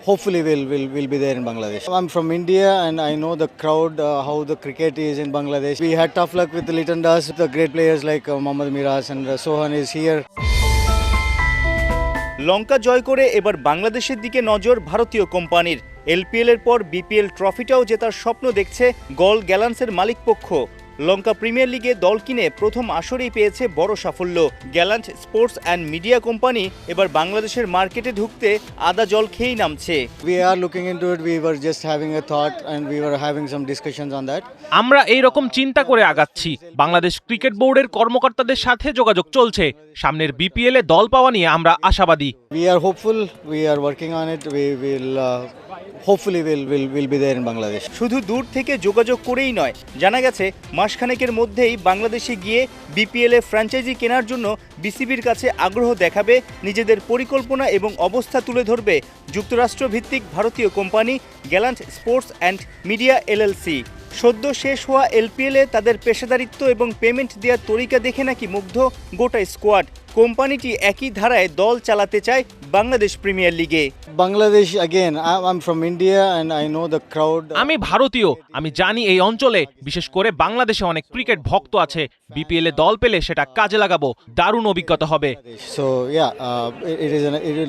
hopefully will be there in Bangladesh. I'm from India and I know the crowd, how the cricket is in Bangladesh. We had tough luck with the Liton Das. The great players like Mohammad Miraz and Sohan is here. লঙ্কা জয় করে এবার বাংলাদেশের দিকে নজর ভারতীয় কোম্পানির। LPL এর পর BPL ট্রফিটাও জেতার স্বপ্ন দেখছে গল গ্যালান্সের মালিকপক্ষ। লঙ্কা প্রিমিয়ার লিগে দল কিনে প্রথম আসরেই পেয়েছে বড় সাফল্য। Gallant sports and media company এবার বাংলাদেশের মার্কেটে ঢুকতে আদা জল খেয়েই নামছে। We are looking into it. We were just having a thought and we were having some discussions on that. আমরা এই রকম চিন্তা করে আগাচ্ছি। বাংলাদেশ ক্রিকেট বোর্ডের কর্মকর্তাদের সাথে যোগাযোগ চলছে। সামনের বিপিএল এ দল পাওয়া নিয়ে আমরা আশাবাদী। We are hopeful. We are working on it. We will hopefully will be there in Bangladesh. শুধু দূর থেকে যোগাযোগ করেই নয়, জানা গেছে মাসখানেকের মধ্যেই বাংলাদেশে গিয়ে বিপিএল এ ফ্র্যাঞ্চাইজি কেনার জন্য বিসিবির কাছে আগ্রহ দেখাবে, নিজেদের পরিকল্পনা এবং অবস্থা তুলে ধরবে যুক্তরাষ্ট্র ভিত্তিক ভারতীয় company gallant sports and media LLC. সদ্য শেষ হওয়া এলপিএলে তাদের পেশাদারিত্ব এবং পেমেন্ট দেওয়ার তরিকা দেখে নাকি মুগ্ধ গোটা স্কোয়াড। কোম্পানিটি একই ধারায় দল চালাতে চায় বাংলাদেশ প্রিমিয়ার লিগে। Bangladesh again. I'm from India and I know the crowd. আমি ভারতীয়, আমি জানি এই অঞ্চলে বিশেষ করে বাংলাদেশে অনেক ক্রিকেট ভক্ত আছে। বিপিএল এ দল পেলে সেটা কাজে লাগাবো, দারুণ অভিজ্ঞতা হবে। So yeah, it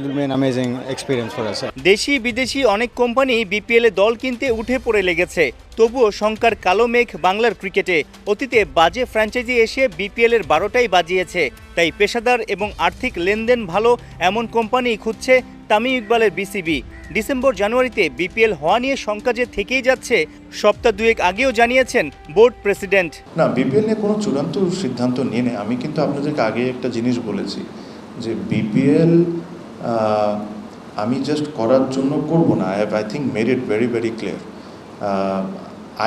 will be an amazing experience for us. দেশি বিদেশি অনেক কোম্পানি বিপিএল এ দল কিনতে উঠে পড়ে লেগেছে। তবুও শঙ্কার কালো মেঘ বাংলার ক্রিকেটে। অতীতে বাজে ফ্র্যাঞ্চাইজি এসে বিপিএল এর 12টাই বাজিয়েছে। তাই পেশাদার এবং আর্থিক লেনদেন ভালো এমন কোম্পানি খুঁজছে তামিম ইকবালের বিসিবি। ডিসেম্বর জানুয়ারিতে বিপিএল হওয়া নিয়ে শঙ্কা যে থেকেই যাচ্ছে, সপ্তাহ দুয়েক আগেও জানিয়েছেন বোর্ড প্রেসিডেন্ট। না, বিপিএল নিয়ে কোনো চূড়ান্ত সিদ্ধান্ত নিয়ে নেই। আমি কিন্তু আপনাদেরকে আগে একটা জিনিস বলেছি যে বিপিএল আমি জাস্ট করার জন্য করব না। I think made it very very clear.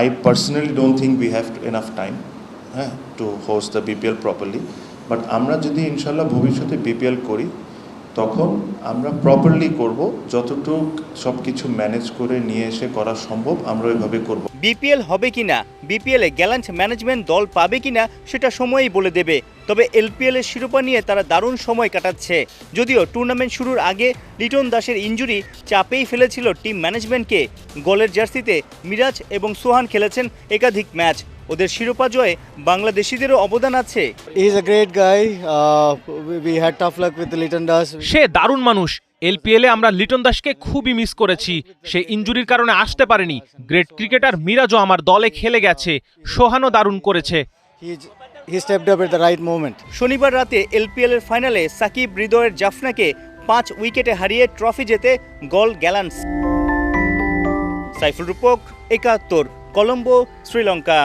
I personally don't think we have enough time to host the BPL properly. But আমরা যদি ইনশাল্লাহ ভবিষ্যতে বিপিএল করি তখন আমরা প্রপারলি করব, যতটুকু সব কিছু ম্যানেজ করে নিয়ে এসে করা সম্ভব আমরা ওইভাবে করব। বিপিএল হবে কিনা, বিপিএল এ গ্যালান্ট ম্যানেজমেন্ট দল পাবে কিনা সেটা সময়ই বলে দেবে। তবে এলপিএল এর শিরোপা নিয়ে তারা দারুণ সময় কাটাচ্ছে। যদিও টুর্নামেন্ট শুরুর আগে লিটন দাসের ইনজুরি চাপেই ফেলেছিল টিম ম্যানেজমেন্টকে। গোলের জার্সিতে মিরাজ এবং সোহান খেলেছেন একাধিক ম্যাচ। ওদের শিরোপা জয়ে বাংলাদেশিদেরও অবদান আছে। He is a great guy. We had tough luck with the Liton Das. সে দারুণ মানুষ। এলপিএল এ আমরা লিটন দাসকে খুবই মিস করেছি। সে ইনজুরির কারণে আসতে পারেনি। গ্রেট ক্রিকেটার মিরাজও আমার দলে খেলে গেছে। সোহানও দারুণ করেছে। He stepped up at the right moment. শনিবার রাতে এলপিএল এর ফাইনালে সাকিব হৃদয়ের জাফনাকে 5 উইকেটে হারিয়ে ট্রফি জেতে গল গ্যালান্টস। সাইফুল রূপক, 71, কলম্বো, শ্রীলঙ্কা।